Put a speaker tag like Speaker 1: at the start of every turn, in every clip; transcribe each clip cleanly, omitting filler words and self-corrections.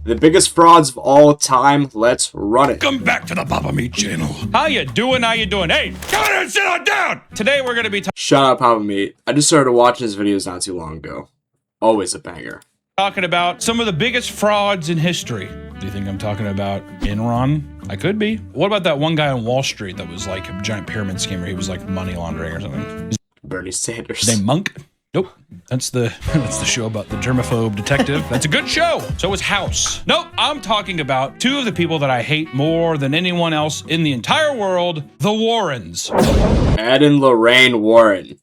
Speaker 1: The biggest frauds of all time. Let's run it.
Speaker 2: Welcome back to the Papa Meat channel. How you doing? How you doing? Hey, come on and sit on down. Today we're gonna be
Speaker 1: Shut up, Papa Meat. I just started watching his videos not too long ago. Always a banger.
Speaker 2: talking about some of the biggest frauds in history. Do you think I'm talking about Enron? I could be. What about that one guy on Wall Street that was like a giant pyramid scheme where he was like money laundering or something?
Speaker 1: Bernie Sanders.
Speaker 2: Named Monk? Nope. That's the show about the germaphobe detective. That's a good show. So is House. Nope. I'm talking about two of the people that I hate more than anyone else in the entire world, the Warrens.
Speaker 1: Ed and Lorraine Warren.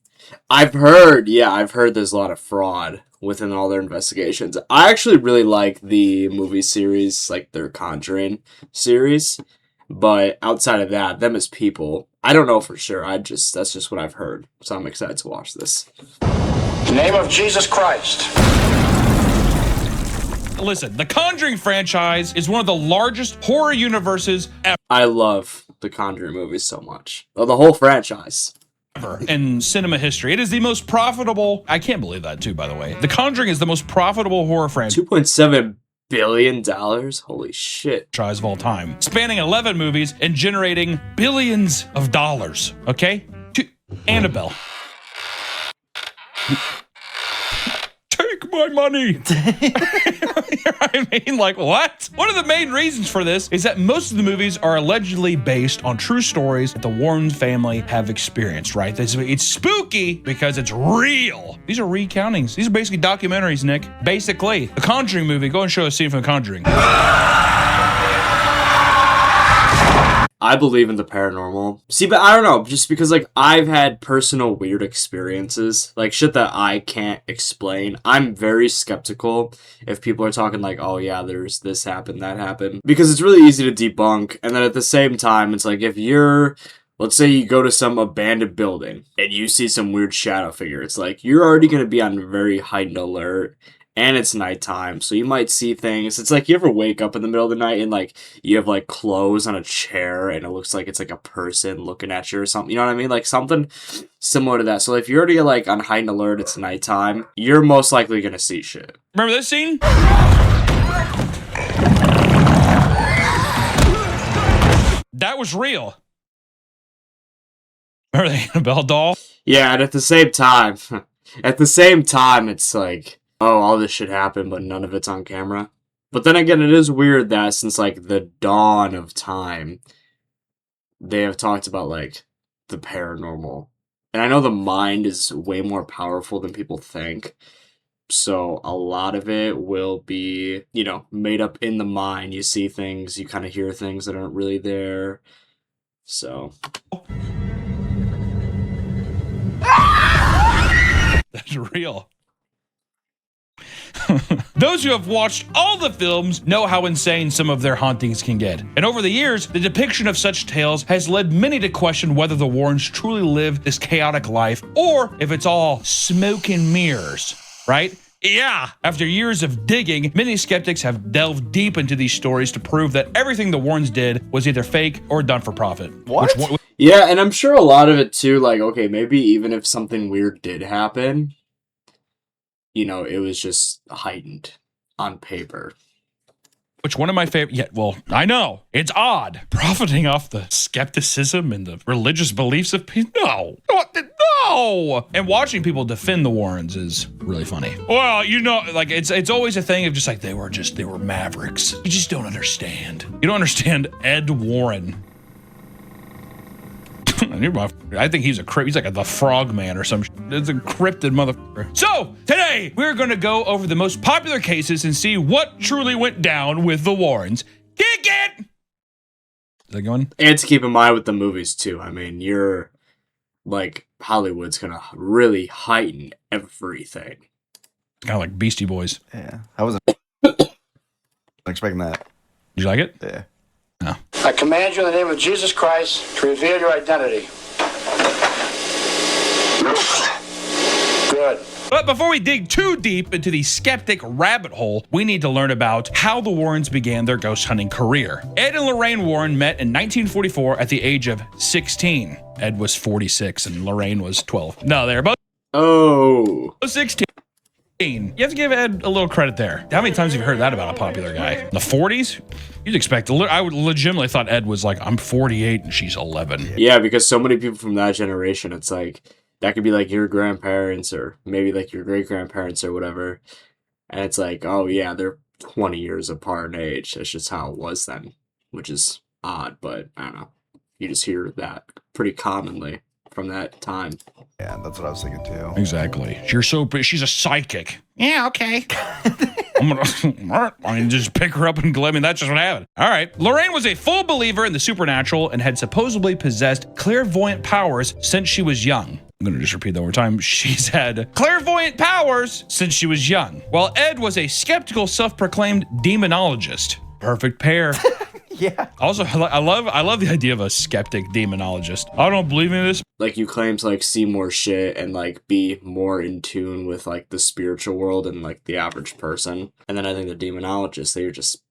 Speaker 1: I've heard there's a lot of fraud within all their investigations. I actually really like the movie series, like their Conjuring series. But outside of that, them as people, I don't know for sure. That's just what I've heard. So I'm excited to watch this.
Speaker 3: In the name of Jesus Christ.
Speaker 2: Listen, the Conjuring franchise is one of the largest horror universes
Speaker 1: I love the Conjuring movies so much. Oh, the whole franchise.
Speaker 2: ever in cinema history. It is the most profitable. I can't believe that too, by the way. The Conjuring is the most profitable horror franchise
Speaker 1: $2.7 billion? Holy shit.
Speaker 2: of all time, spanning 11 movies and generating billions of dollars. Okay? Annabelle. Take my money. I mean, like, what? One of the main reasons for this is that most of the movies are allegedly based on true stories that the Warren family have experienced, right? It's spooky because it's real. These are recountings. These are basically documentaries, Nick. Basically, the Conjuring movie. Go and show a scene from The Conjuring.
Speaker 1: I believe in the paranormal. See, but I don't know, just because, like, I've had personal weird experiences, like, shit that I can't explain. I'm very skeptical if people are talking like, oh, yeah, there's this happened, that happened, because it's really easy to debunk, and then at the same time, it's like, if you're, let's say you go to some abandoned building, and you see some weird shadow figure, it's like, you're already going to be on very heightened alert, and it's nighttime, so you might see things. It's like you ever wake up in the middle of the night and like you have like clothes on a chair and it looks like it's like a person looking at you or something. You know what I mean? Like something similar to that. So if you're already like on heightened alert, it's nighttime, you're most likely gonna see shit.
Speaker 2: Remember this scene? That was real. Remember the Annabelle doll?
Speaker 1: Yeah, and at the same time, it's like, oh, all this shit happened, but none of it's on camera. But then again, it is weird that since, like, the dawn of time, they have talked about, like, the paranormal. And I know the mind is way more powerful than people think. So a lot of it will be, you know, made up in the mind. You see things, you kind of hear things that aren't really there. So...
Speaker 2: That's real. Those who have watched all the films know how insane some of their hauntings can get. And over the years, the depiction of such tales has led many to question whether the Warrens truly live this chaotic life or if it's all smoke and mirrors, right? Yeah. After years of digging, many skeptics have delved deep into these stories to prove that everything the Warrens did was either fake or done for profit.
Speaker 1: What? Yeah, and I'm sure a lot of it too, like, okay, maybe even if something weird did happen, you know, it was just heightened on paper.
Speaker 2: Which one of my favorite, yeah, well, I know, it's odd. Profiting off the skepticism and the religious beliefs of people, no. And watching people defend the Warrens is really funny. Well, you know, like, it's always a thing of just like, they were mavericks. You just don't understand. You don't understand Ed Warren. I think he's like the frog man or some shit. It's a cryptid motherfucker. So today we're going to go over the most popular cases and see what truly went down with the Warrens. Kick it! Is that going?
Speaker 1: And to keep in mind with the movies too. I mean, you're like, Hollywood's gonna really heighten everything.
Speaker 2: Kind of like Beastie Boys.
Speaker 4: Yeah, I wasn't expecting that.
Speaker 2: Did you like it?
Speaker 4: Yeah.
Speaker 2: No.
Speaker 3: I command you in the name of Jesus Christ to reveal your identity. Good.
Speaker 2: But before we dig too deep into the skeptic rabbit hole, we need to learn about how the Warrens began their ghost hunting career. Ed and Lorraine Warren met in 1944 at the age of 16. Ed was 46 and Lorraine was 12. No, they're both 16. You have to give Ed a little credit there. How many times have you heard that about a popular guy? In the 40s? You'd expect, I would legitimately thought Ed was like, I'm 48 and she's 11.
Speaker 1: Yeah, because so many people from that generation, it's like, that could be like your grandparents or maybe like your great-grandparents or whatever. And it's like, oh yeah, they're 20 years apart in age. That's just how it was then, which is odd, but I don't know. You just hear that pretty commonly from that time.
Speaker 4: Yeah, that's what I was thinking too.
Speaker 2: Exactly. She's a psychic. Yeah, okay. I'm gonna just pick her up and go. I mean, that's just what happened. All right. Lorraine was a full believer in the supernatural and had supposedly possessed clairvoyant powers since she was young. I'm gonna just repeat that one more time. She's had clairvoyant powers since she was young, while Ed was a skeptical, self-proclaimed demonologist. Perfect pair.
Speaker 4: Yeah.
Speaker 2: Also, I love the idea of a skeptic demonologist. I don't believe in this.
Speaker 1: Like, you claim to, like, see more shit and, like, be more in tune with, like, the spiritual world than, like, the average person. And then I think the demonologists, they're just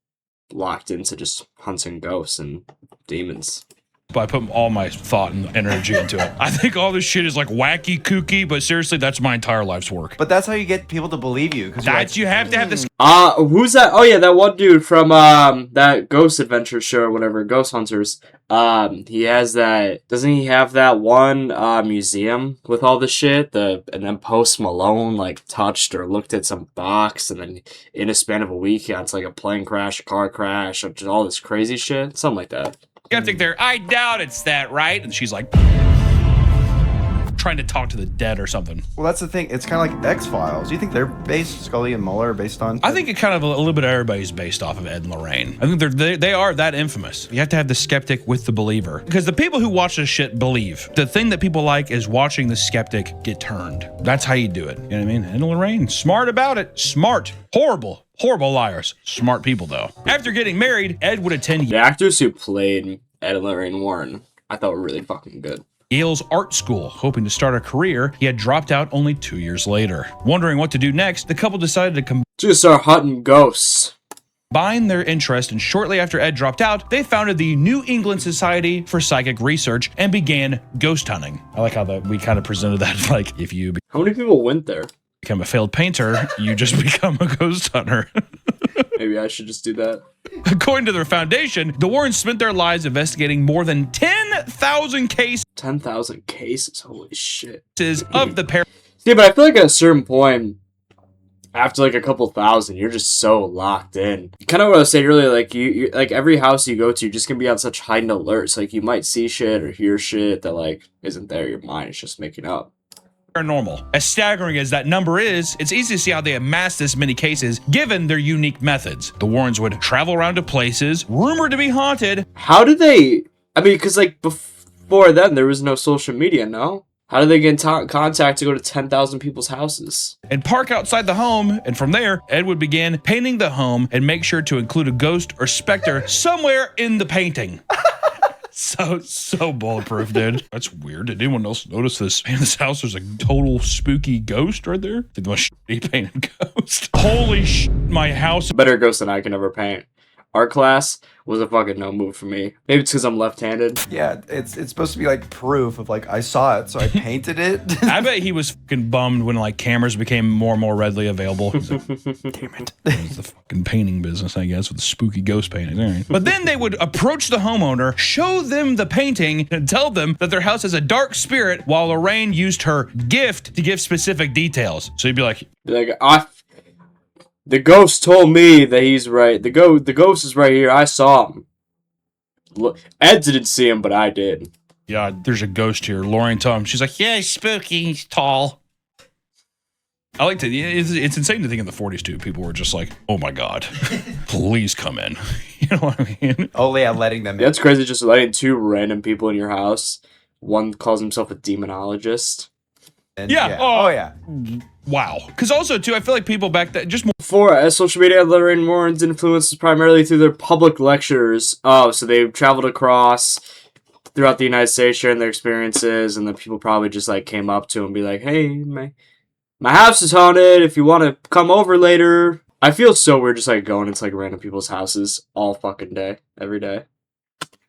Speaker 1: locked into just hunting ghosts and demons.
Speaker 2: But I put all my thought and energy into it. I think all this shit is like wacky, kooky, but seriously, that's my entire life's work.
Speaker 4: But that's how you get people to believe you.
Speaker 2: That's, you have to have this.
Speaker 1: Who's that? Oh yeah, that one dude from that Ghost Adventure show or whatever, Ghost Hunters. He has that. Doesn't he have that one museum with all the shit? And then Post Malone like touched or looked at some box, and then in a span of a week, yeah, it's like a plane crash, a car crash, or just all this crazy shit, something like that.
Speaker 2: Skeptic there. I doubt it's that, right? And she's like trying to talk to the dead or something.
Speaker 4: Well, that's the thing. It's kind of like X-Files. Do you think they're based, Scully and Mueller are based on?
Speaker 2: I think it kind of a little bit of everybody's based off of Ed and Lorraine. I think they are that infamous. You have to have the skeptic with the believer. Because the people who watch this shit believe. The thing that people like is watching the skeptic get turned. That's how you do it. You know what I mean? Ed and Lorraine, smart about it. Smart. Horrible liars. Smart people, though. After getting married, Ed would attend
Speaker 1: The actors who played Ed and Lorraine Warren, I thought were really fucking good.
Speaker 2: Yale's art school, hoping to start a career. He had dropped out only 2 years later. Wondering what to do next, the couple decided to
Speaker 1: Just start hunting ghosts.
Speaker 2: combine their interest, and shortly after Ed dropped out, they founded the New England Society for Psychic Research and began ghost hunting. I like how we kind of presented that like, if you
Speaker 1: How many people went there?
Speaker 2: become a failed painter, you just become a ghost hunter.
Speaker 1: Maybe I should just do that.
Speaker 2: According to their foundation, the Warrens spent their lives investigating more than 10,000 cases
Speaker 1: 10,000 cases? Holy shit.
Speaker 2: of the pair.
Speaker 1: Yeah, but I feel like at a certain point, after like a couple thousand, you're just so locked in. Kind of what I was saying earlier, like you like every house you go to, you're just gonna be on such heightened alerts. Like you might see shit or hear shit that like isn't there. Your mind is just making up.
Speaker 2: Paranormal. As staggering as that number is, it's easy to see how they amassed this many cases given their unique methods. The Warrens would travel around to places rumored to be haunted.
Speaker 1: How did they? I mean, because like before then, there was no social media. No. How did they get in contact to go to 10,000 people's houses?
Speaker 2: And park outside the home, and from there, Ed would begin painting the home and make sure to include a ghost or specter somewhere in the painting. So bulletproof, dude. That's weird. Did anyone else notice this? Man, this house was a total spooky ghost right there. The most shitty painted ghost. Holy shit, my house.
Speaker 1: Better ghost than I can ever paint. Art class was a fucking no move for me. Maybe it's because I'm left-handed.
Speaker 4: Yeah, it's supposed to be like proof of like I saw it, so I painted it.
Speaker 2: I bet he was fucking bummed when like cameras became more and more readily available. Damn it. It's the fucking painting business, I guess, with the spooky ghost paintings. All right. But then they would approach the homeowner, show them the painting, and tell them that their house has a dark spirit, while Lorraine used her gift to give specific details. So he'd be like,
Speaker 1: the ghost told me that he's right. The ghost is right here. I saw him. Look, Ed didn't see him, but I did.
Speaker 2: yeah, there's a ghost here. Lorraine told him. She's like, yeah, he's spooky. He's tall. I like to, it's insane to think in the 40s too, people were just like, oh my God, please come in. You know what I mean?
Speaker 4: Oh yeah, letting them in.
Speaker 1: Yeah, it's crazy just letting two random people in your house. One calls himself a demonologist.
Speaker 4: And,
Speaker 2: Yeah.
Speaker 4: Oh yeah.
Speaker 2: Wow. Because also too, I feel like people back then just more.
Speaker 1: Before, social media had Lorraine Warren's influence was primarily through their public lectures. Oh, so they traveled across throughout the United States sharing their experiences, and then people probably just like came up to him and be like, hey, my house is haunted. If you want to come over later. I feel so weird just like going into like random people's houses all fucking day, every day.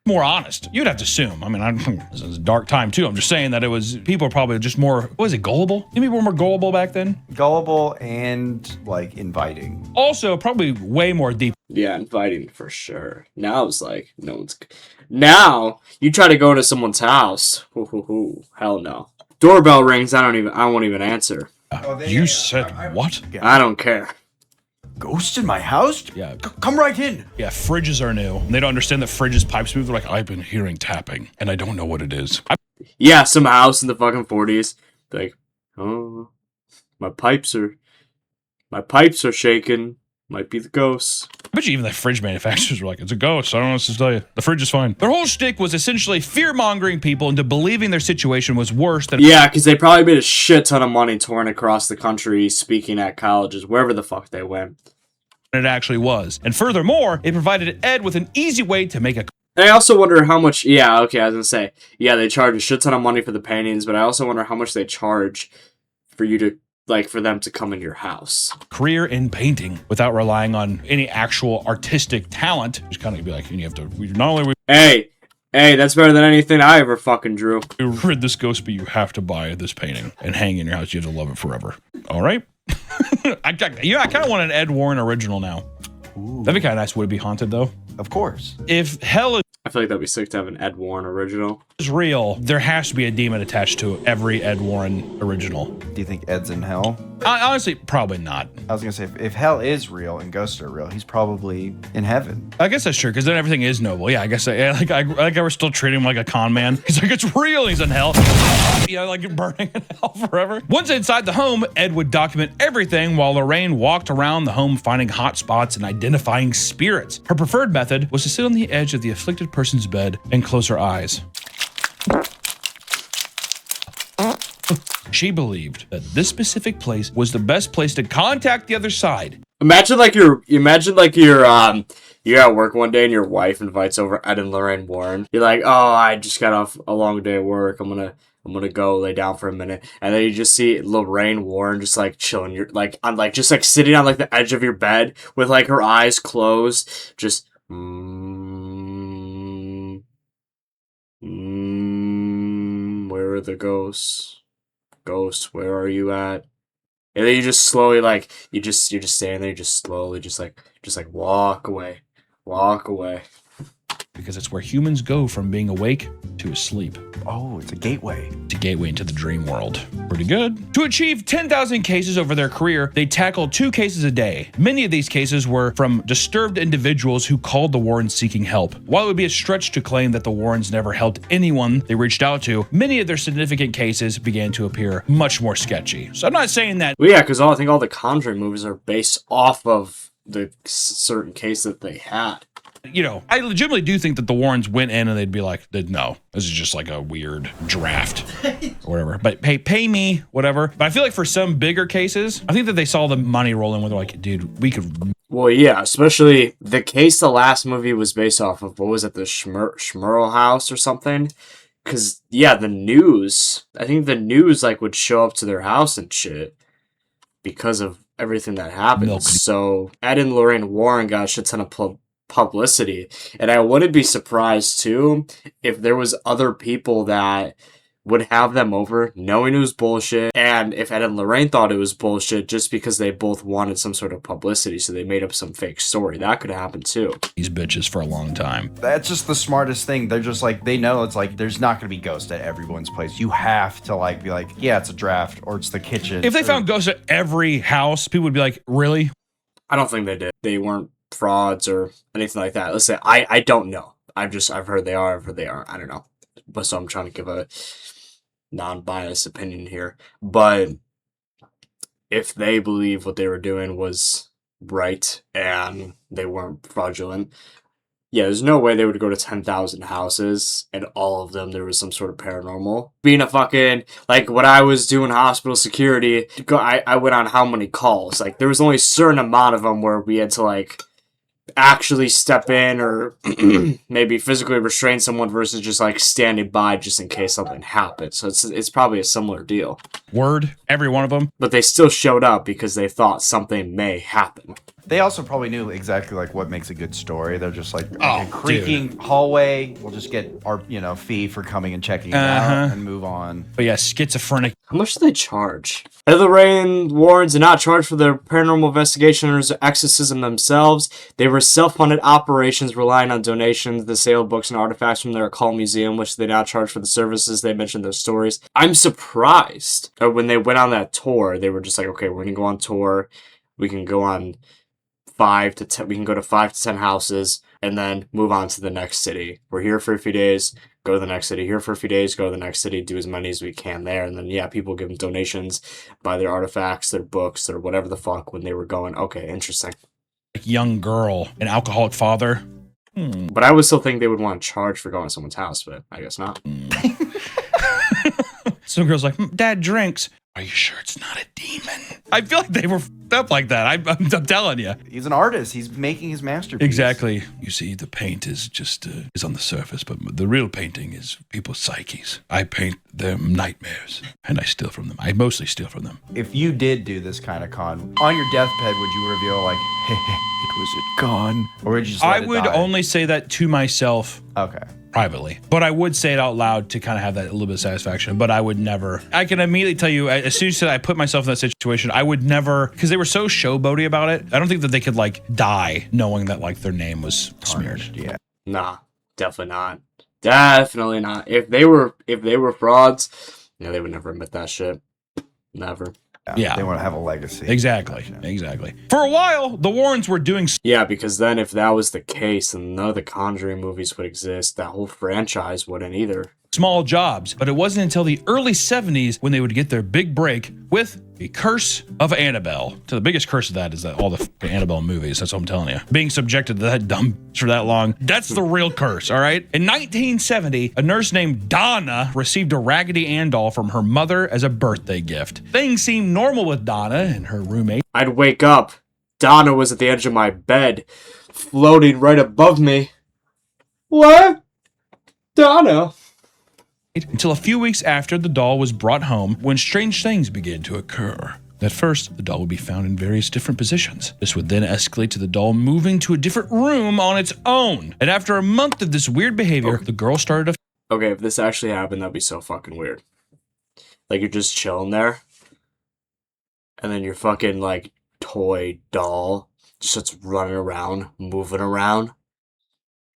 Speaker 2: more honest. You'd have to assume. I mean, this is a dark time too. I'm just saying that people are probably just more, what was it, gullible? Maybe people were more gullible back then?
Speaker 4: Gullible and, like, inviting.
Speaker 2: Also, probably way more deep.
Speaker 1: Yeah, inviting for sure. Now it's like, no one's... Now, you try to go to someone's house. Hell no. Doorbell rings, I won't even answer.
Speaker 2: You said what?
Speaker 1: I don't care.
Speaker 4: Ghost in my house?
Speaker 2: Yeah.
Speaker 4: Come right in.
Speaker 2: Yeah, fridges are new. And they don't understand that fridges pipes move. They're like, I've been hearing tapping, and I don't know what it is.
Speaker 1: Yeah, some house in the fucking 40s. Like, oh, my pipes are shaking. Might be the ghosts.
Speaker 2: I bet you even the fridge manufacturers were like, it's a ghost. I don't know what to tell you. The fridge is fine. Their whole shtick was essentially fear-mongering people into believing their situation was worse than...
Speaker 1: Yeah, because they probably made a shit ton of money touring across the country, speaking at colleges, wherever the fuck they went.
Speaker 2: It actually was. And furthermore, it provided Ed with an easy way to make a...
Speaker 1: And I also wonder how much... Yeah, okay, I was going to say, yeah, they charge a shit ton of money for the paintings, but I also wonder how much they charge for you to... like, for them to come in your house.
Speaker 2: Career in painting without relying on any actual artistic talent. Just kind of be like, you have to, not only
Speaker 1: Hey, that's better than anything I ever fucking drew.
Speaker 2: we rid this ghost, but you have to buy this painting and hang in your house. You have to love it forever. All right? I kind of want an Ed Warren original now.
Speaker 4: Ooh.
Speaker 2: That'd be kind of nice. Would it be haunted, though?
Speaker 4: Of course.
Speaker 2: If hell
Speaker 1: I feel like that'd be sick to have an Ed Warren original.
Speaker 2: is real, there has to be a demon attached to every Ed Warren original.
Speaker 4: Do you think Ed's in hell?
Speaker 2: Honestly, probably not.
Speaker 4: I was gonna say, if hell is real and ghosts are real, he's probably in heaven.
Speaker 2: I guess that's true, because then everything is noble. Yeah, I guess I we're still treating him like a con man. He's like, it's real. He's in hell. Yeah, like burning in hell forever. Once inside the home, Ed would document everything while Lorraine walked around the home finding hot spots and identifying spirits. Her preferred method was to sit on the edge of the afflicted person's bed and close her eyes. She believed that this specific place was the best place to contact the other side.
Speaker 1: Imagine you're at work one day and your wife invites over Ed and Lorraine Warren. You're like, oh, I just got off a long day of work. I'm gonna go lay down for a minute, and then you just see Lorraine Warren just like chilling. You're like on like just like sitting on like the edge of your bed with like her eyes closed, just where are the ghosts? Ghosts, where are you at? And then you just slowly like you're just standing there, you just slowly just like walk away.
Speaker 2: Because it's where humans go from being awake to asleep.
Speaker 4: Oh, it's a gateway.
Speaker 2: It's a gateway into the dream world. Pretty good. To achieve 10,000 cases over their career, they tackled 2 cases a day. Many of these cases were from disturbed individuals who called the Warrens seeking help. While it would be a stretch to claim that the Warrens never helped anyone they reached out to, many of their significant cases began to appear much more sketchy. So I'm not saying that...
Speaker 1: Well, yeah, because I think all the Conjuring movies are based off of the certain case that they had.
Speaker 2: You know, I legitimately do think that the Warrens went in and they'd be like, no, this is just like a weird draft or whatever. But pay me, whatever. But I feel like for some bigger cases, I think that they saw the money rolling where they're like, dude, we could...
Speaker 1: Well, yeah, especially the case the last movie was based off of. What was it, the Schmerl house or something? Because, yeah, I think the news like would show up to their house and shit because of everything that happened. So Ed and Lorraine Warren got a shit ton of publicity, and I wouldn't be surprised too if there was other people that would have them over knowing it was bullshit, and if Ed and Lorraine thought it was bullshit just because they both wanted some sort of publicity, so they made up some fake story. That could happen too.
Speaker 2: These bitches for a long time.
Speaker 4: That's just the smartest thing. They're just like, they know it's like there's not gonna be ghosts at everyone's place. You have to like be like, yeah, it's a draft or it's the kitchen.
Speaker 2: If they found ghosts at every house, people would be like, really?
Speaker 1: I don't think they did. They weren't frauds or anything like that. Listen, I don't know. I've heard they are. I don't know. But so I'm trying to give a non-biased opinion here. But if they believe what they were doing was right and they weren't fraudulent, yeah, there's no way they would go to 10,000 houses and all of them there was some sort of paranormal. Being a fucking, like when I was doing hospital security, I went on how many calls? Like there was only a certain amount of them where we had to like actually step in or maybe physically restrain someone versus just like standing by just in case something happened. So it's probably a similar deal.
Speaker 2: Word, every one of them.
Speaker 1: But they still showed up because they thought something may happen.
Speaker 4: They also probably knew exactly like what makes a good story. They're just like,
Speaker 2: Oh,
Speaker 4: okay, creaking hallway. We'll just get our fee for coming and checking it out and move on.
Speaker 2: But yeah, schizophrenic.
Speaker 1: How much do they charge? The Lorraine Warrens did not charge for their paranormal investigation or exorcism themselves. They were self-funded operations relying on donations, the sale of books and artifacts from their occult museum, which they now charge for the services. They mentioned their stories. I'm surprised when they went on that tour, they were just like, okay, we're going to go on tour. We can go on 5 to 10, we can go to 5 to 10 houses and then move on to the next city. We're here for a few days, go to the next city, here for a few days, go to the next city, do as many as we can there. And then, yeah, people give them donations, buy their artifacts, their books, or whatever the fuck when they were going. Okay, interesting.
Speaker 2: Young girl, an alcoholic father.
Speaker 1: But I would still think they would want to charge for going to someone's house, but I guess not.
Speaker 2: Some girl's like, Dad drinks. Are you sure it's not a demon? I feel like they were f***ed up like that. I'm telling you.
Speaker 4: He's an artist. He's making his masterpiece.
Speaker 2: Exactly. You see, the paint is just is on the surface, but the real painting is people's psyches. I paint their nightmares, and I steal from them. I mostly steal from them.
Speaker 4: If you did do this kind of con, on your deathbed, would you reveal like, hey, it was a con? Or would you just let
Speaker 2: I
Speaker 4: it
Speaker 2: would
Speaker 4: die?
Speaker 2: only say that to myself.
Speaker 4: Okay.
Speaker 2: Privately, but I would say it out loud to kind of have that a little bit of satisfaction. But I would never. I can immediately tell you, as soon as I put myself in that situation, I would never, because they were so showboaty about it. I don't think that they could like die knowing that like their name was smeared.
Speaker 4: Yeah.
Speaker 1: Nah, definitely not. Definitely not. If they were frauds, yeah, they would never admit that shit. Never.
Speaker 2: Yeah.
Speaker 4: They want to have a legacy.
Speaker 2: Exactly. Exactly. For a while, the Warrens were doing
Speaker 1: Yeah, because then if that was the case, then none of the Conjuring movies would exist. That whole franchise wouldn't either.
Speaker 2: small jobs, but it wasn't until the early 70s when they would get their big break with The Curse of Annabelle. So the biggest curse of that is that all the Annabelle movies, that's what I'm telling you. Being subjected to that dumb for that long, that's the real curse, all right? In 1970, a nurse named Donna received a Raggedy Ann doll from her mother as a birthday gift. Things seemed normal with Donna and her roommate.
Speaker 1: I'd wake up. Donna was at the edge of my bed, floating right above me. What? Donna?
Speaker 2: Until a few weeks after the doll was brought home, when strange things began to occur. At first, the doll would be found in various different positions. This would then escalate to the doll moving to a different room on its own. And after a month of this weird behavior, the girl started to...
Speaker 1: Okay, if this actually happened, that'd be so fucking weird. Like, you're just chilling there, and then your fucking, like, toy doll just starts running around, moving around,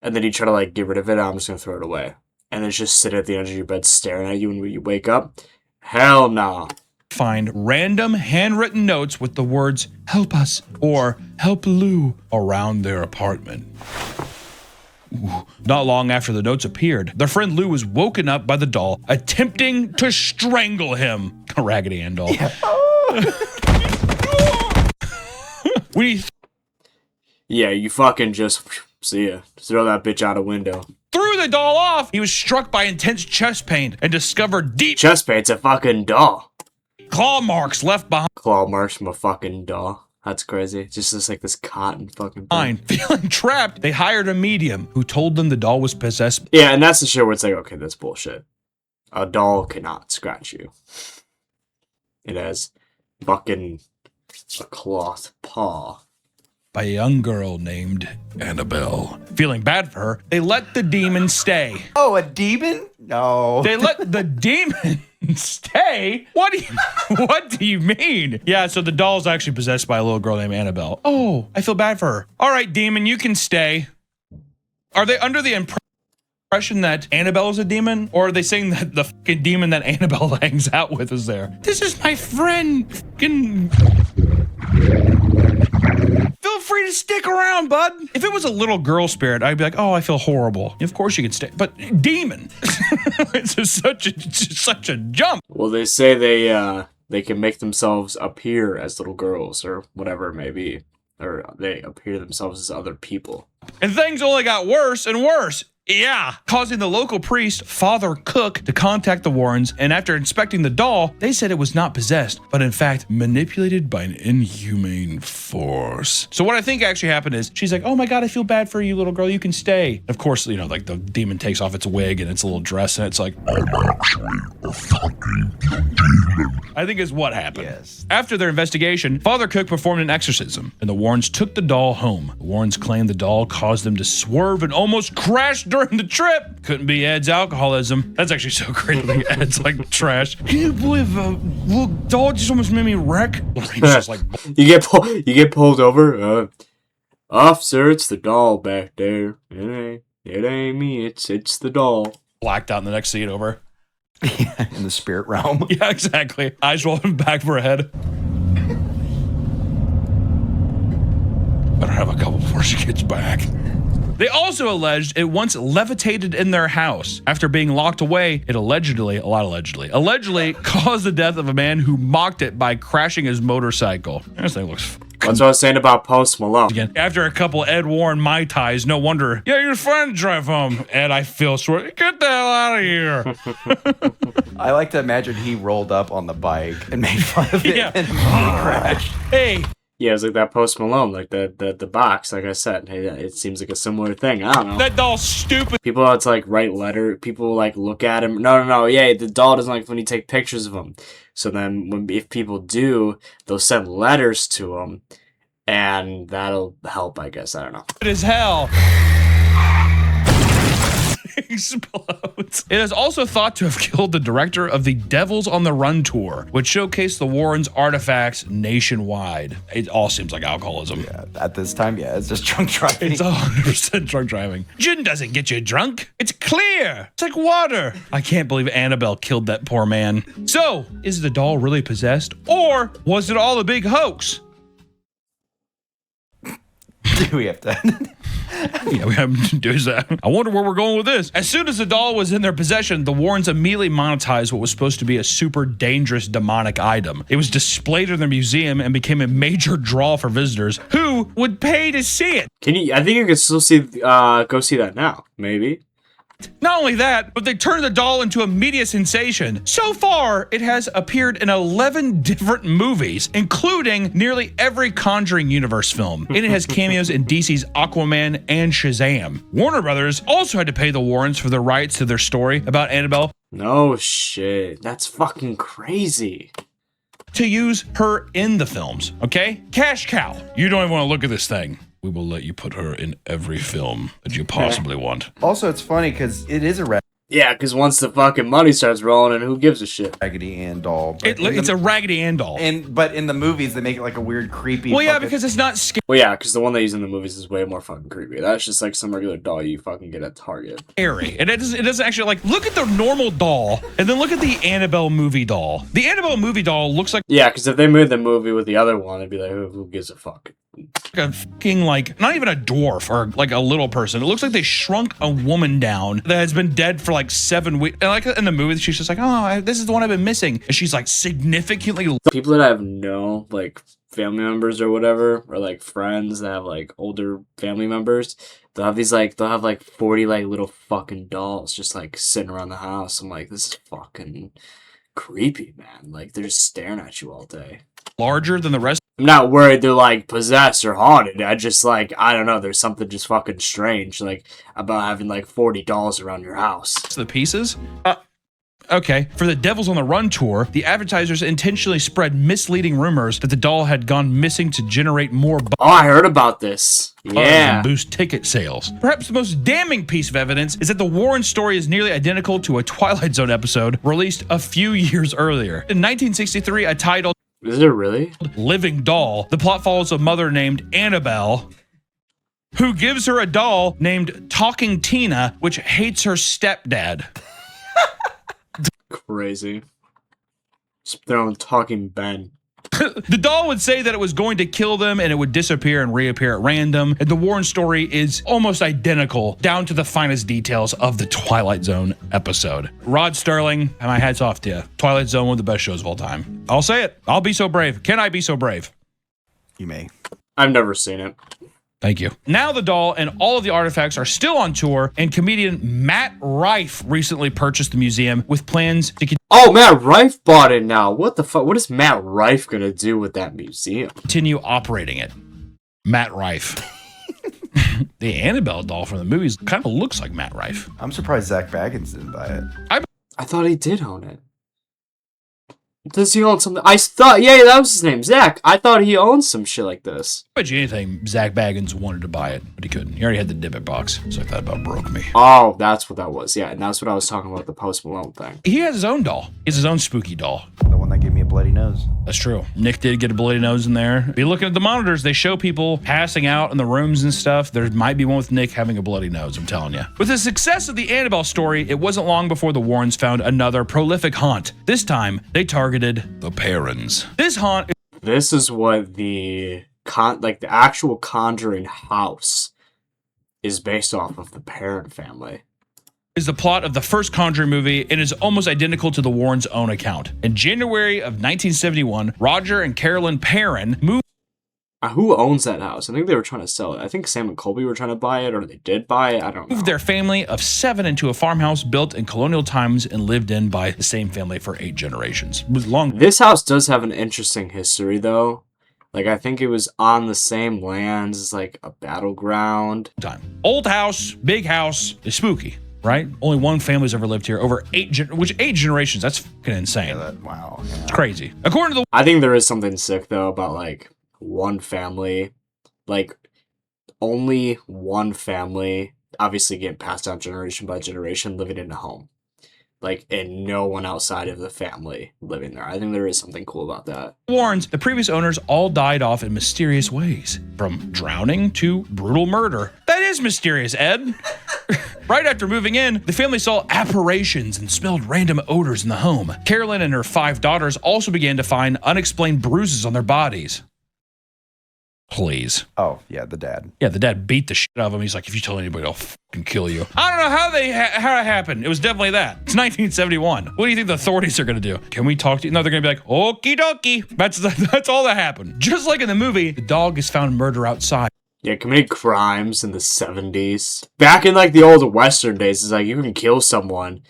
Speaker 1: and then you try to, like, get rid of it, I'm just gonna throw it away. And it's just sitting at the edge of your bed staring at you when you wake up? Hell no.
Speaker 2: find random handwritten notes with the words, "Help us," or "Help Lou," around their apartment. Ooh. Not long after the notes appeared, their friend Lou was woken up by the doll, attempting to strangle him. A Raggedy Ann doll. Yeah.
Speaker 1: Yeah, you fucking just, see ya. Throw that bitch out a window.
Speaker 2: Threw the doll off. He was struck by intense chest pain and discovered deep
Speaker 1: Chest pain's a fucking doll.
Speaker 2: claw marks left
Speaker 1: Claw marks from a fucking doll. That's crazy. Just looks like this cotton fucking thing.
Speaker 2: behind. Feeling trapped, they hired a medium who told them the doll was possessed.
Speaker 1: Yeah, and that's the shit where it's like, okay, that's bullshit. A doll cannot scratch you. It has fucking a cloth paw.
Speaker 2: By a young girl named Annabelle. Feeling bad for her, they let the demon stay.
Speaker 4: Oh, a demon? No.
Speaker 2: They let the demon stay? What do you mean? Yeah, so the doll's actually possessed by a little girl named Annabelle. Oh, I feel bad for her. All right, demon, you can stay. Are they under the impression that Annabelle is a demon? Or are they saying that the fucking demon that Annabelle hangs out with is there? This is my friend. Fucking... Feel free to stick around, bud. If it was a little girl spirit, I'd be like, oh, I feel horrible. Of course you can stay. But demon. It's just such a jump.
Speaker 1: Well, they say they can make themselves appear as little girls or whatever it may be. Or they appear themselves as other people.
Speaker 2: And things only got worse and worse. Yeah, causing the local priest, Father Cook, to contact the Warrens, and after inspecting the doll, they said it was not possessed, but in fact manipulated by an inhumane force. So what I think actually happened is, she's like, oh my god, I feel bad for you, little girl, you can stay. Of course, you know, like the demon takes off its wig and its little dress, and it's like, I'm actually a fucking demon. I think is what happened.
Speaker 4: Yes.
Speaker 2: After their investigation, Father Cook performed an exorcism, and the Warrens took the doll home. The Warrens claimed the doll caused them to swerve and almost crash during the trip. Couldn't be Ed's alcoholism. That's actually so great. Like Ed's like trash. Can you believe little doll just almost made me wreck? Lorraine's just like,
Speaker 1: You get pulled over. Officer, it's the doll back there. It ain't me. It's the doll.
Speaker 2: blacked out in the next scene over.
Speaker 4: In the spirit realm.
Speaker 2: Yeah, exactly. Eyes rolling back for a head. Better have a couple before she gets back. They also alleged it once levitated in their house. After being locked away, it allegedly caused the death of a man who mocked it by crashing his motorcycle. This thing looks
Speaker 1: That's what I was saying about Post Malone.
Speaker 2: again. After a couple Ed Warren Mai Tais, no wonder. Yeah, you're fine to drive home. Ed, I feel sore. Get the hell out of here.
Speaker 4: I like to imagine he rolled up on the bike and made fun of it
Speaker 2: Yeah.
Speaker 4: and immediately crashed.
Speaker 2: Hey.
Speaker 1: Yeah, it's like that Post Malone, like the box. Like I said, hey, it seems like a similar thing. I don't know.
Speaker 2: That doll's stupid.
Speaker 1: People it's like write letter. People like look at him. No. Yeah, the doll doesn't like when you take pictures of him. So then, if people do, they'll send letters to him, and that'll help. I guess I don't know.
Speaker 2: As hell. Explodes. It is also thought to have killed the director of the Devils on the Run tour, which showcased the Warrens' artifacts nationwide. It all seems like alcoholism.
Speaker 4: Yeah, at this time, yeah, it's just drunk driving.
Speaker 2: It's 100% drunk driving. Gin doesn't get you drunk. It's clear. It's like water. I can't believe Annabelle killed that poor man. So, is the doll really possessed, or was it all a big hoax?
Speaker 4: Do we have to?
Speaker 2: Yeah, we have to do that. I wonder where we're going with this. As soon as the doll was in their possession, the Warrens immediately monetized what was supposed to be a super dangerous demonic item. It was displayed in their museum and became a major draw for visitors who would pay to see it.
Speaker 1: I think you can still see go see that now. Maybe.
Speaker 2: Not only that, but they turned the doll into a media sensation. So far, it has appeared in 11 different movies, including nearly every Conjuring universe film. And it has cameos in DC's Aquaman and Shazam. Warner Brothers also had to pay the Warrens for the rights to their story about Annabelle
Speaker 1: No shit. That's fucking crazy.
Speaker 2: to use her in the films, okay? Cash cow. You don't even want to look at this thing. We will let you put her in every film that you possibly want.
Speaker 4: Also, it's funny because it is a
Speaker 1: Yeah, because once the fucking money starts rolling, and who gives a shit?
Speaker 4: Raggedy Ann doll. But
Speaker 2: It's a Raggedy Ann doll.
Speaker 4: but in the movies, they make it like a weird, creepy.
Speaker 2: Well, yeah,
Speaker 4: fucking-
Speaker 2: because it's not scary.
Speaker 1: Well, yeah, because the one they use in the movies is way more fucking creepy. That's just like some regular doll you fucking get at Target.
Speaker 2: And it doesn't actually, like, look at the normal doll and then look at the Annabelle movie doll. The Annabelle movie doll looks like
Speaker 1: Yeah, because if they made the movie with the other one, it'd be like, who gives a fuck?
Speaker 2: a fucking, like, not even a dwarf or like a little person. It looks like they shrunk a woman down that has been dead for like 7 weeks. And like in the movie, she's just like, oh, this is the one I've been missing. And she's like significantly.
Speaker 1: People that have no, like, family members or whatever, or like friends that have like older family members, they'll have like 40 like little fucking dolls just like sitting around the house. I'm like, this is fucking creepy, man. Like, they're just staring at you all day.
Speaker 2: Larger than the rest
Speaker 1: I'm not worried they're like possessed or haunted. I just like, I don't know, there's something just fucking strange like about having like 40 dolls around your house.
Speaker 2: of the pieces. Okay. For the Devils on the Run tour, the advertisers intentionally spread misleading rumors that the doll had gone missing to generate more buzz
Speaker 1: Oh, I heard about this.
Speaker 2: and
Speaker 1: Yeah.
Speaker 2: boost ticket sales. Perhaps the most damning piece of evidence is that the Warren story is nearly identical to a Twilight Zone episode released a few years earlier. In 1963, a title
Speaker 1: Is it really?
Speaker 2: Living Doll, the plot follows a mother named Annabelle who gives her a doll named Talking Tina, which hates her stepdad.
Speaker 1: Crazy. Just throwing talking Ben.
Speaker 2: The doll would say that it was going to kill them and it would disappear and reappear at random. And the Warren story is almost identical down to the finest details of the Twilight Zone episode. Rod Sterling, my hat's off to you. Twilight Zone, one of the best shows of all time. I'll say it. I'll be so brave. Can I be so brave?
Speaker 4: You may.
Speaker 1: I've never seen it.
Speaker 2: Thank you. Now the doll and all of the artifacts are still on tour, and comedian Matt Rife recently purchased the museum with plans to
Speaker 1: Oh, Matt Rife bought it now. What the fuck? What is Matt Rife gonna do with that museum?
Speaker 2: continue operating it. Matt Rife. The Annabelle doll from the movies kind of looks like Matt Rife.
Speaker 4: I'm surprised Zach Baggins didn't buy it.
Speaker 1: I thought he did own it. Does he own something? I thought, yeah, that was his name, Zach. I thought he owned some shit like this.
Speaker 2: I bet you anything, Zach Baggins wanted to buy it, but he couldn't. He already had the Dibbit box, so that about broke me.
Speaker 1: Oh, that's what that was. Yeah, and that's what I was talking about, the Post Malone thing.
Speaker 2: He has his own doll. He has his own spooky doll.
Speaker 4: The one that gave me a bloody nose.
Speaker 2: That's true. Nick did get a bloody nose in there. Be looking at the monitors. They show people passing out in the rooms and stuff. There might be one with Nick having a bloody nose, I'm telling you. With the success of the Annabelle story, it wasn't long before the Warrens found another prolific haunt. This time, they targeted the Perrons. This haunt
Speaker 1: This is what the actual Conjuring house is based off of the Perron family.
Speaker 2: is the plot of the first Conjuring movie and is almost identical to the Warrens' own account. In January of 1971, Roger and Carolyn Perron moved.
Speaker 1: Who owns that house? I think they were trying to sell it. I think Sam and Colby were trying to buy it, or they did buy it. I don't know.
Speaker 2: Moved their family of 7 into a farmhouse built in colonial times and lived in by the same family for 8 generations. It was long.
Speaker 1: This house does have an interesting history, though. Like, I think it was on the same lands as, like, a battleground.
Speaker 2: Time. Old house, big house, is spooky, right? Only one family's ever lived here over 8 generations. That's fucking insane.
Speaker 4: Wow.
Speaker 2: It's crazy. According to the
Speaker 1: I think there is something sick, though, about, like, one family. Like, only one family, obviously getting passed down generation by generation, living in a home. Like, and no one outside of the family living there. I think there is something cool about that.
Speaker 2: Warrens, the previous owners all died off in mysterious ways, from drowning to brutal murder. That is mysterious, Ed. Right after moving in, the family saw apparitions and smelled random odors in the home. Carolyn and her 5 daughters also began to find unexplained bruises on their bodies. Please.
Speaker 4: Oh, yeah, the dad.
Speaker 2: Yeah, the dad beat the shit out of him. He's like, if you tell anybody, I'll fucking kill you. I don't know how how it happened. It was definitely that. It's 1971. What do you think the authorities are going to do? Can we talk to you? No, they're going to be like, okie dokie. That's all that happened. Just like in the movie, the dog is found murder outside.
Speaker 1: Yeah, committing crimes in the 70s. Back in, like, the old Western days, it's like, you can kill someone,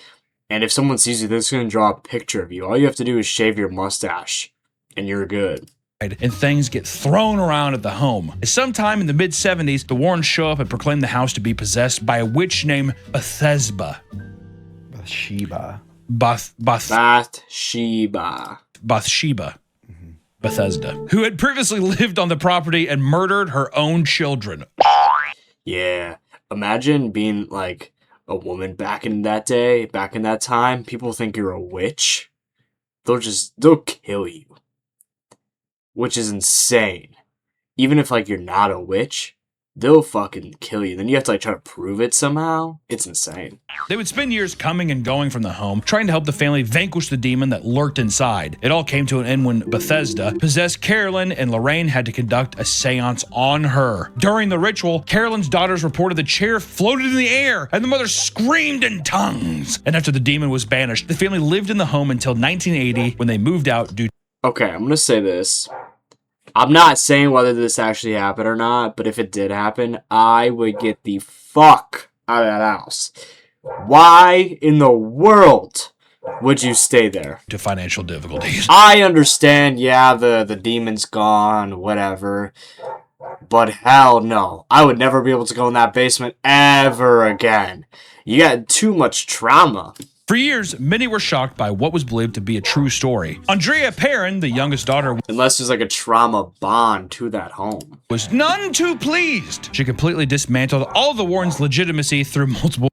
Speaker 1: and if someone sees you, they're just going to draw a picture of you. All you have to do is shave your mustache, and you're good.
Speaker 2: And things get thrown around at the home. Sometime in the mid-70s, the Warrens show up and proclaim the house to be possessed by a witch named Bathsheba.
Speaker 4: Bathsheba.
Speaker 1: Bathsheba.
Speaker 2: Bethesda, who had previously lived on the property and murdered her own children.
Speaker 1: Yeah. Imagine being, like, a woman back in that day, back in that time. People think you're a witch. They'll kill you. Which is insane. Even if, like, you're not a witch, they'll fucking kill you. Then you have to, like, try to prove it somehow. It's insane.
Speaker 2: They would spend years coming and going from the home, trying to help the family vanquish the demon that lurked inside. It all came to an end when Bethesda possessed Carolyn, and Lorraine had to conduct a seance on her. During the ritual, Carolyn's daughters reported the chair floated in the air, and the mother screamed in tongues. And after the demon was banished, the family lived in the home until 1980 when they moved out due.
Speaker 1: Okay, I'm gonna say this. I'm not saying whether this actually happened or not, but if it did happen, I would get the fuck out of that house. Why in the world would you stay there?
Speaker 2: To financial difficulties.
Speaker 1: I understand, yeah, the demon's gone, whatever. But hell no. I would never be able to go in that basement ever again. You got too much trauma.
Speaker 2: For years, many were shocked by what was believed to be a true story. Andrea Perron, the youngest daughter,
Speaker 1: Unless there's like a trauma bond to that home.
Speaker 2: was none too pleased. She completely dismantled all of the Warrens' legitimacy through multiple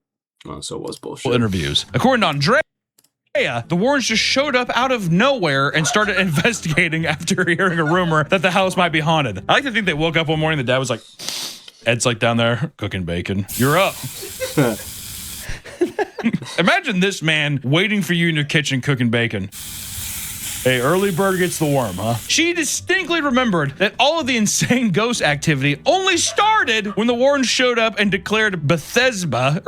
Speaker 1: Oh, so it was bullshit.
Speaker 2: interviews. According to Andrea, the Warrens just showed up out of nowhere and started investigating after hearing a rumor that the house might be haunted. I like to think they woke up one morning, the dad was like, Ed's like down there cooking bacon. You're up. Imagine this man waiting for you in your kitchen cooking bacon. Hey, early bird gets the worm, huh? She distinctly remembered that all of the insane ghost activity only started when the Warrens showed up and declared Bathsheba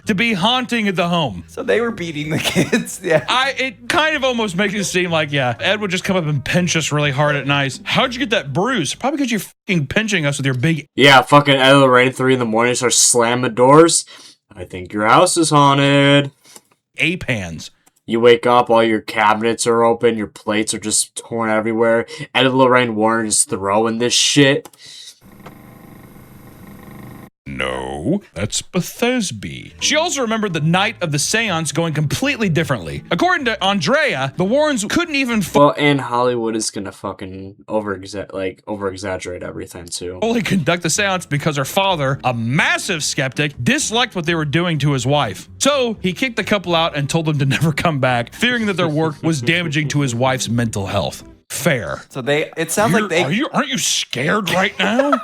Speaker 2: to be haunting at the home.
Speaker 4: So they were beating the kids. Yeah.
Speaker 2: It kind of almost makes it seem like, yeah, Ed would just come up and pinch us really hard at night. How'd you get that bruise? Probably because you're fucking pinching us with your big...
Speaker 1: Yeah, fucking Ed and Lorraine 3 in the morning start slamming doors. I think your house is haunted.
Speaker 2: ape hands.
Speaker 1: You wake up, all your cabinets are open, your plates are just torn everywhere. Ed and Lorraine Warren is throwing this shit.
Speaker 2: No, that's Bethesda. She also remembered the night of the seance going completely differently. According to Andrea, the Warrens couldn't even
Speaker 1: Well, and Hollywood is gonna fucking over-exaggerate everything, too.
Speaker 2: fully conduct the seance because her father, a massive skeptic, disliked what they were doing to his wife. So he kicked the couple out and told them to never come back, fearing that their work was damaging to his wife's mental health. Fair.
Speaker 4: So it sounds like they...
Speaker 2: Aren't you scared right now?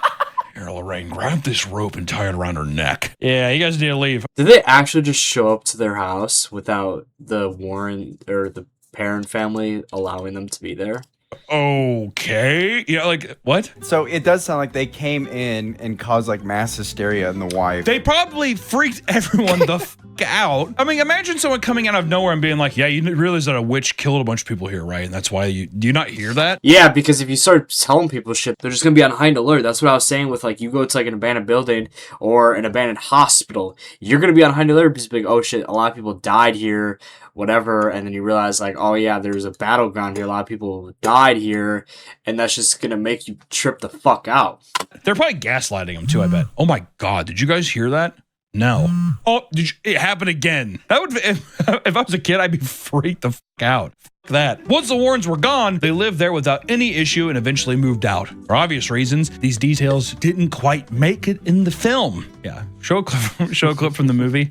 Speaker 2: Here, Lorraine, grab this rope and tie it around her neck. Yeah, you guys need to leave.
Speaker 1: Did they actually just show up to their house without the Warren or the parent family allowing them to be there?
Speaker 2: Okay. Yeah, like, what?
Speaker 4: So it does sound like they came in and caused like mass hysteria in the wife.
Speaker 2: They probably freaked everyone the f out. I mean, imagine someone coming out of nowhere and being like, yeah, you realize that a witch killed a bunch of people here, right? And that's why do you not hear that?
Speaker 1: Yeah, because if you start telling people shit, they're just gonna be on high alert. That's what I was saying with, like, you go to like an abandoned building or an abandoned hospital, you're gonna be on high alert because like, oh shit, a lot of people died here, whatever, and then you realize like, oh yeah, there's a battleground here, a lot of people died here, and that's just gonna make you trip the fuck out.
Speaker 2: They're probably gaslighting them too, I bet. Oh my god, did you guys hear that? No. Oh, it happened again. That would if I was a kid, I'd be freaked the fuck out. Fuck that. Once the Warrens were gone, they lived there without any issue and eventually moved out. For obvious reasons, these details didn't quite make it in the film. Yeah, show a clip from the movie.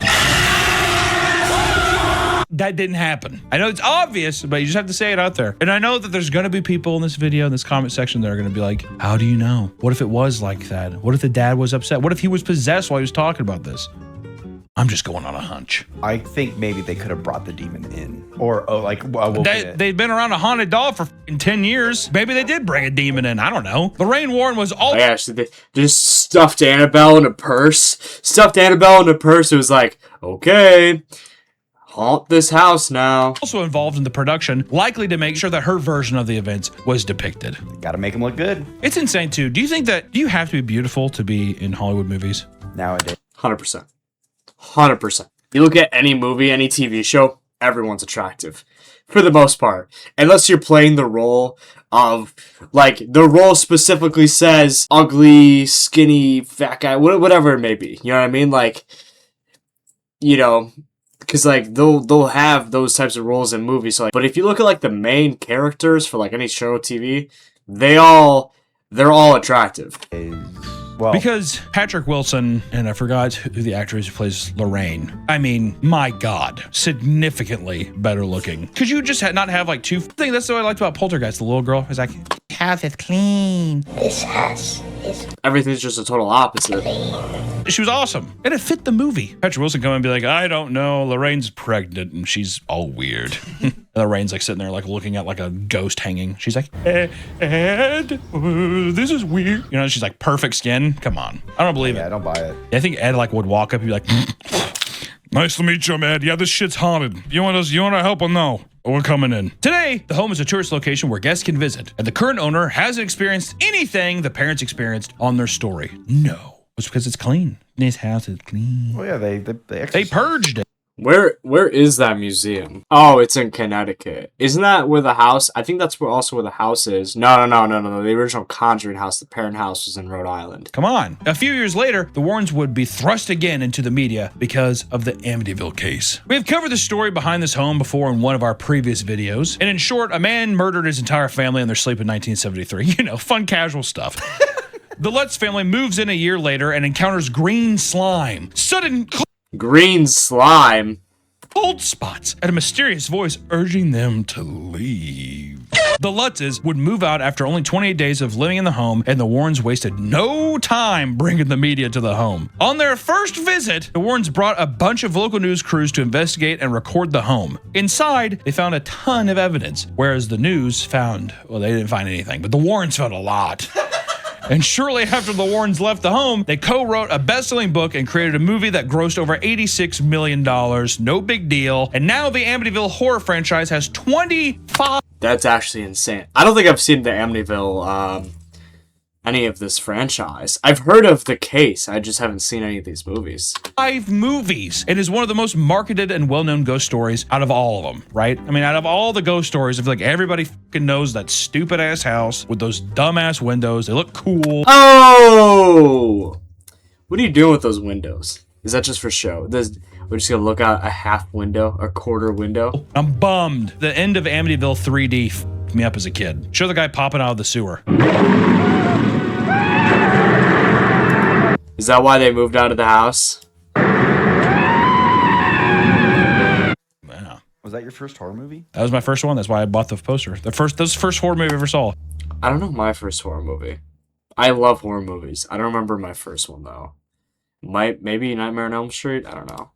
Speaker 2: That didn't happen. I know it's obvious, but you just have to say it out there. And I know that there's going to be people in this video, in this comment section, that are going to be like, how do you know? What if it was like that? What if the dad was upset? What if he was possessed while he was talking about this? I'm just going on a hunch.
Speaker 4: I think maybe they could have brought the demon in. Or,
Speaker 2: They'd been around a haunted doll for 10 years. Maybe they did bring a demon in. I don't know. Lorraine Warren was all...
Speaker 1: Oh, yeah, so they just stuffed Annabelle in a purse. It was like, okay... haunt this house now.
Speaker 2: Also involved in the production, likely to make sure that her version of the events was depicted.
Speaker 4: Gotta make them look good.
Speaker 2: It's insane too. Do you have to be beautiful to be in Hollywood movies?
Speaker 4: Nowadays.
Speaker 1: 100%. 100%. You look at any movie, any TV show, everyone's attractive. For the most part. Unless you're playing the role of, like, the role specifically says ugly, skinny, fat guy, whatever it may be. You know what I mean? Like, you know... because, like, they'll have those types of roles in movies. So, like, but if you look at, like, the main characters for, like, any show or TV, they're all attractive.
Speaker 4: Well,
Speaker 2: because Patrick Wilson, and I forgot who the actor is who plays Lorraine. I mean, my God, significantly better looking. Could you just not have, like, two... I think that's what I liked about Poltergeist. The little girl is like, house is clean.
Speaker 5: This house is
Speaker 1: Everything's just a total opposite.
Speaker 2: She was awesome. And it fit the movie. Patrick Wilson come and be like, I don't know, Lorraine's pregnant and she's all weird. And Lorraine's like sitting there like looking at like a ghost hanging. She's like, Ed, this is weird. You know, she's like perfect skin. Come on. I don't believe it.
Speaker 4: I don't buy it.
Speaker 2: I think Ed like would walk up and be like, nice to meet you, I'm Ed. Yeah, this shit's haunted. You want to help or no? We're coming in. Today, the home is a tourist location where guests can visit, and the current owner hasn't experienced anything the parents experienced on their story. No. It's because it's clean. This house is clean.
Speaker 4: Well, yeah,
Speaker 2: They purged it.
Speaker 1: Where is that museum? Oh, it's in Connecticut. Isn't that where the house? I think that's also where the house is. No. The original Conjuring house, the parent house, was in Rhode Island.
Speaker 2: Come on. A few years later, the Warrens would be thrust again into the media because of the Amityville case. We have covered the story behind this home before in one of our previous videos. And in short, a man murdered his entire family in their sleep in 1973. You know, fun, casual stuff. The Lutz family moves in a year later and encounters green slime. Sudden
Speaker 1: Green slime.
Speaker 2: cold spots and a mysterious voice urging them to leave. The Lutzes would move out after only 28 days of living in the home, and the Warrens wasted no time bringing the media to the home. On their first visit, the Warrens brought a bunch of local news crews to investigate and record the home. Inside, they found a ton of evidence, whereas the news found, well, they didn't find anything, but the Warrens found a lot. And shortly after the Warrens left the home, they co-wrote a best-selling book and created a movie that grossed over $86 million. No big deal. And now the Amityville horror franchise has 25...
Speaker 1: That's actually insane. I don't think I've seen the Amityville, any of this franchise. I've heard of the case. I just haven't seen any of these movies.
Speaker 2: 5 movies. It is one of the most marketed and well-known ghost stories out of all of them, right? I mean, out of all the ghost stories, I feel like everybody fucking knows that stupid-ass house with those dumb-ass windows. They look cool.
Speaker 1: Oh! What are you doing with those windows? Is that just for show? We're just gonna look out a half window, a quarter window?
Speaker 2: I'm bummed. The end of Amityville 3D f***ed me up as a kid. Show the guy popping out of the sewer.
Speaker 1: Is that why they moved out of the house?
Speaker 2: Yeah.
Speaker 4: Was that your first horror movie?
Speaker 2: That was my first one. That's why I bought the poster. That was the first horror movie I ever saw.
Speaker 1: I don't know my first horror movie. I love horror movies. I don't remember my first one, though. Maybe Nightmare on Elm Street? I don't know.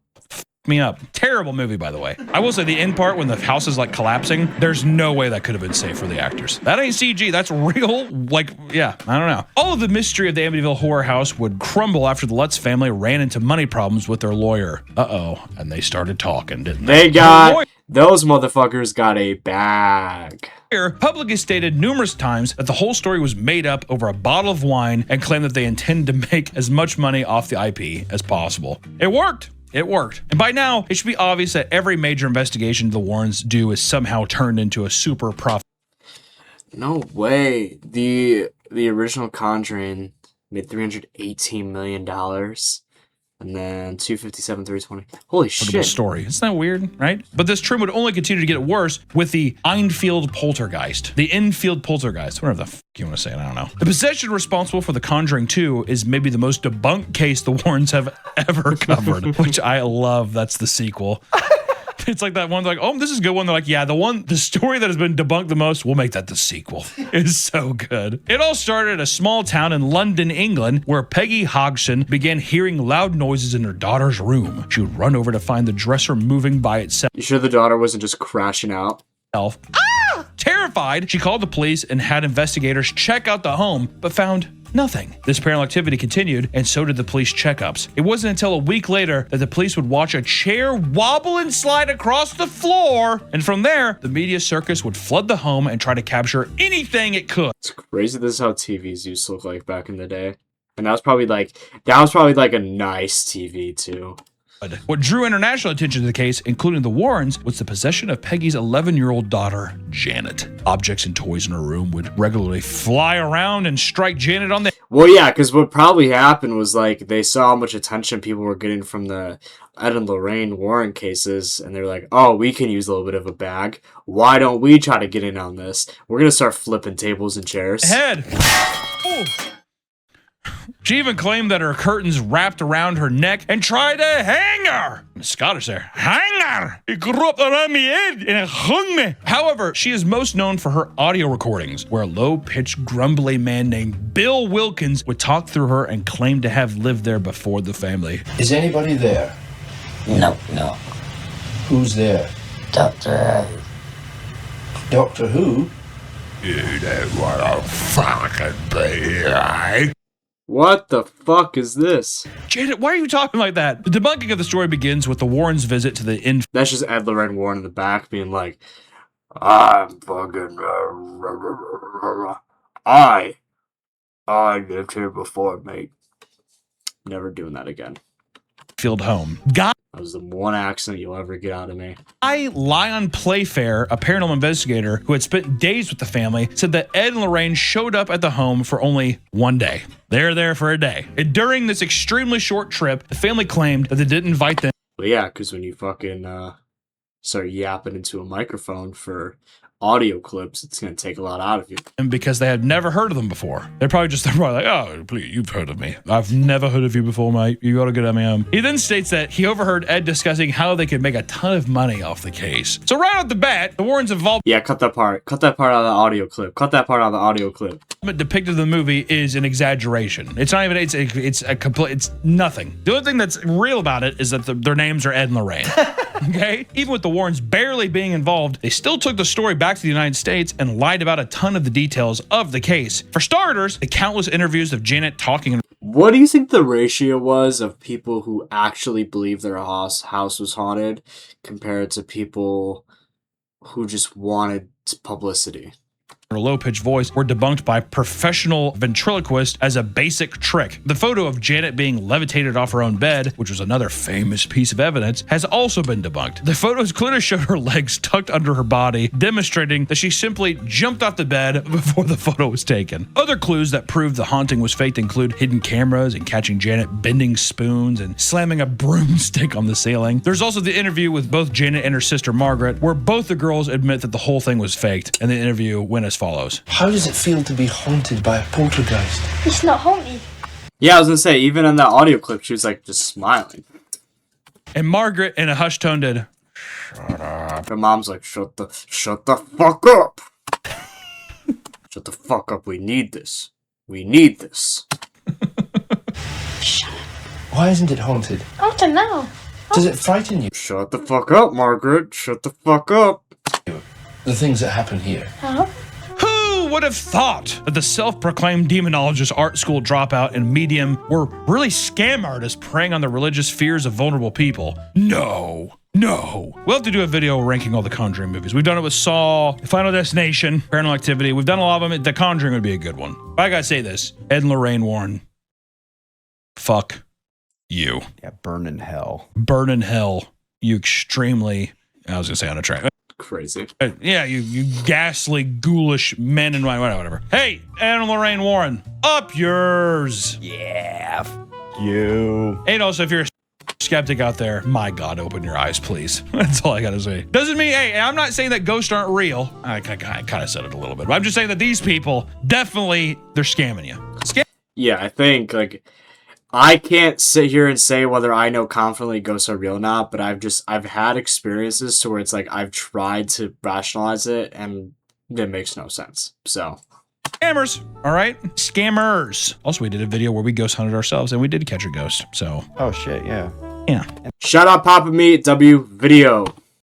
Speaker 2: Me up. Terrible movie, by the way. I will say the end part when the house is like collapsing, there's no way that could have been safe for the actors. That ain't CG. That's real. Like, yeah, I don't know. All of the mystery of the Amityville horror house would crumble after the Lutz family ran into money problems with their lawyer. Uh-oh. And they started talking, didn't they?
Speaker 1: Those motherfuckers got a bag.
Speaker 2: Publicly stated numerous times that the whole story was made up over a bottle of wine and claimed that they intended to make as much money off the IP as possible. It worked. It worked. And by now, it should be obvious that every major investigation the Warrens do is somehow turned into a super profit.
Speaker 1: No way. The original Conjuring made $318 million. And then 257, 320. Holy shit.
Speaker 2: Story. Isn't that weird, right? But this trend would only continue to get worse with the Enfield poltergeist. The Enfield poltergeist. Whatever the f you want to say it, I don't know. The possession responsible for The Conjuring 2 is maybe the most debunked case the Warrens have ever covered, which I love. That's the sequel. It's like that one, like, oh, this is a good one. They're like, yeah, the story that has been debunked the most, we'll make that the sequel. It's so good. It all started at a small town in London, England, where Peggy Hodgson began hearing loud noises in her daughter's room. She would run over to find the dresser moving by itself.
Speaker 1: You sure the daughter wasn't just crashing out?
Speaker 2: Terrified, she called the police and had investigators check out the home, but found nothing. This paranormal activity continued, and so did the police checkups. It wasn't until a week later that the police would watch a chair wobble and slide across the floor, and from there, the media circus would flood the home and try to capture anything it could.
Speaker 1: It's crazy this is how TVs used to look like back in the day. And that was probably like a nice TV too.
Speaker 2: What drew international attention to the case, including the Warrens, was the possession of Peggy's 11-year-old daughter, Janet. Objects and toys in her room would regularly fly around and strike Janet on the...
Speaker 1: Well, yeah, because what probably happened was, like, they saw how much attention people were getting from the Ed and Lorraine Warren cases, and they were like, oh, we can use a little bit of a bag. Why don't we try to get in on this? We're going to start flipping tables and chairs.
Speaker 2: Head! Ooh. She even claimed that her curtains wrapped around her neck and tried to hang her. Scottish there. Hang her! It grew up around my head and it hung me. However, she is most known for her audio recordings, where a low-pitched, grumbly man named Bill Wilkins would talk through her and claim to have lived there before the family.
Speaker 6: Is anybody there?
Speaker 5: No.
Speaker 6: Who's there?
Speaker 5: Doctor,
Speaker 6: Doctor Who?
Speaker 2: You don't want to fucking be right?
Speaker 1: What the fuck is this?
Speaker 2: Janet, why are you talking like that? The debunking of the story begins with the Warrens' visit to the inn.
Speaker 1: That's just Ed Lorraine Warren in the back being like, I'm fucking... I lived here before, mate. Never doing that again.
Speaker 2: Field home. Guy
Speaker 1: That was the one accent you'll ever get out of me.
Speaker 2: Lyon Playfair, a paranormal investigator who had spent days with the family, said that Ed and Lorraine showed up at the home for only one day. They were there for a day. And during this extremely short trip, the family claimed that they didn't invite them.
Speaker 1: But yeah, because when you fucking start yapping into a microphone for audio clips, it's going to take a lot out of you.
Speaker 2: And because they had never heard of them before. They're probably like, oh, please, you've heard of me. I've never heard of you before, mate. You got a good M.M. He then states that he overheard Ed discussing how they could make a ton of money off the case. So right off the bat, the Warrens' involvement
Speaker 1: Yeah, cut that part. Cut that part out of the audio clip. Cut that part out of the audio clip.
Speaker 2: depicted in the movie is an exaggeration. It's not even, it's a complete, it's nothing. The only thing that's real about it is that their names are Ed and Lorraine. Okay? Even with the Warrens barely being involved, they still took the story back to the United States and lied about a ton of the details of the case. For starters, the countless interviews of Janet talking.
Speaker 1: What do you think the ratio was of people who actually believed their house was haunted compared to people who just wanted publicity?
Speaker 2: Her low-pitched voice were debunked by professional ventriloquists as a basic trick. The photo of Janet being levitated off her own bed, which was another famous piece of evidence, has also been debunked. The photos clearly showed her legs tucked under her body, demonstrating that she simply jumped off the bed before the photo was taken. Other clues that proved the haunting was faked include hidden cameras and catching Janet bending spoons and slamming a broomstick on the ceiling. There's also the interview with both Janet and her sister Margaret, where both the girls admit that the whole thing was faked, and the interview went as follows.
Speaker 6: How does it feel to be haunted by a poltergeist?
Speaker 7: It's not haunted.
Speaker 1: Yeah, I was gonna say, even in that audio clip, she was like just smiling.
Speaker 2: And Margaret, in a hushed tone, did,
Speaker 1: Her mom's like, shut the fuck up. Shut the fuck up. We need this. We need this.
Speaker 6: Why isn't it haunted?
Speaker 7: I don't know.
Speaker 6: Does it frighten you?
Speaker 1: Shut the fuck up, Margaret. Shut the fuck up.
Speaker 6: The things that happen here.
Speaker 7: Huh?
Speaker 2: Who would have thought that the self-proclaimed demonologist, art school dropout, and medium were really scam artists preying on the religious fears of vulnerable people? No. We'll have to do a video ranking all the Conjuring movies. We've done it with Saw, Final Destination, Paranormal Activity. We've done a lot of them. The Conjuring would be a good one. But I gotta say this, Ed and Lorraine Warren, fuck you.
Speaker 4: Yeah, burn in hell.
Speaker 2: Burn in hell, you extremely, I was gonna say on a track.
Speaker 1: Crazy.
Speaker 2: Yeah, you ghastly, ghoulish men and whatever. Hey, Ed and Lorraine Warren, up yours.
Speaker 4: Yeah, you.
Speaker 2: And also, if you're a skeptic out there, my God, open your eyes, please. That's all I gotta say. Doesn't mean, hey, I'm not saying that ghosts aren't real. I kind of said it a little bit, but I'm just saying that these people, definitely, they're scamming you.
Speaker 1: Yeah, I think, like, I can't sit here and say whether I know confidently ghosts are real or not, but I've had experiences to where it's like I've tried to rationalize it and it makes no sense. So
Speaker 2: Scammers, all right? Scammers. Also, we did a video where we ghost hunted ourselves and we did catch a ghost, so.
Speaker 4: Oh shit, yeah.
Speaker 2: Yeah.
Speaker 1: shout out Papa Meat W video.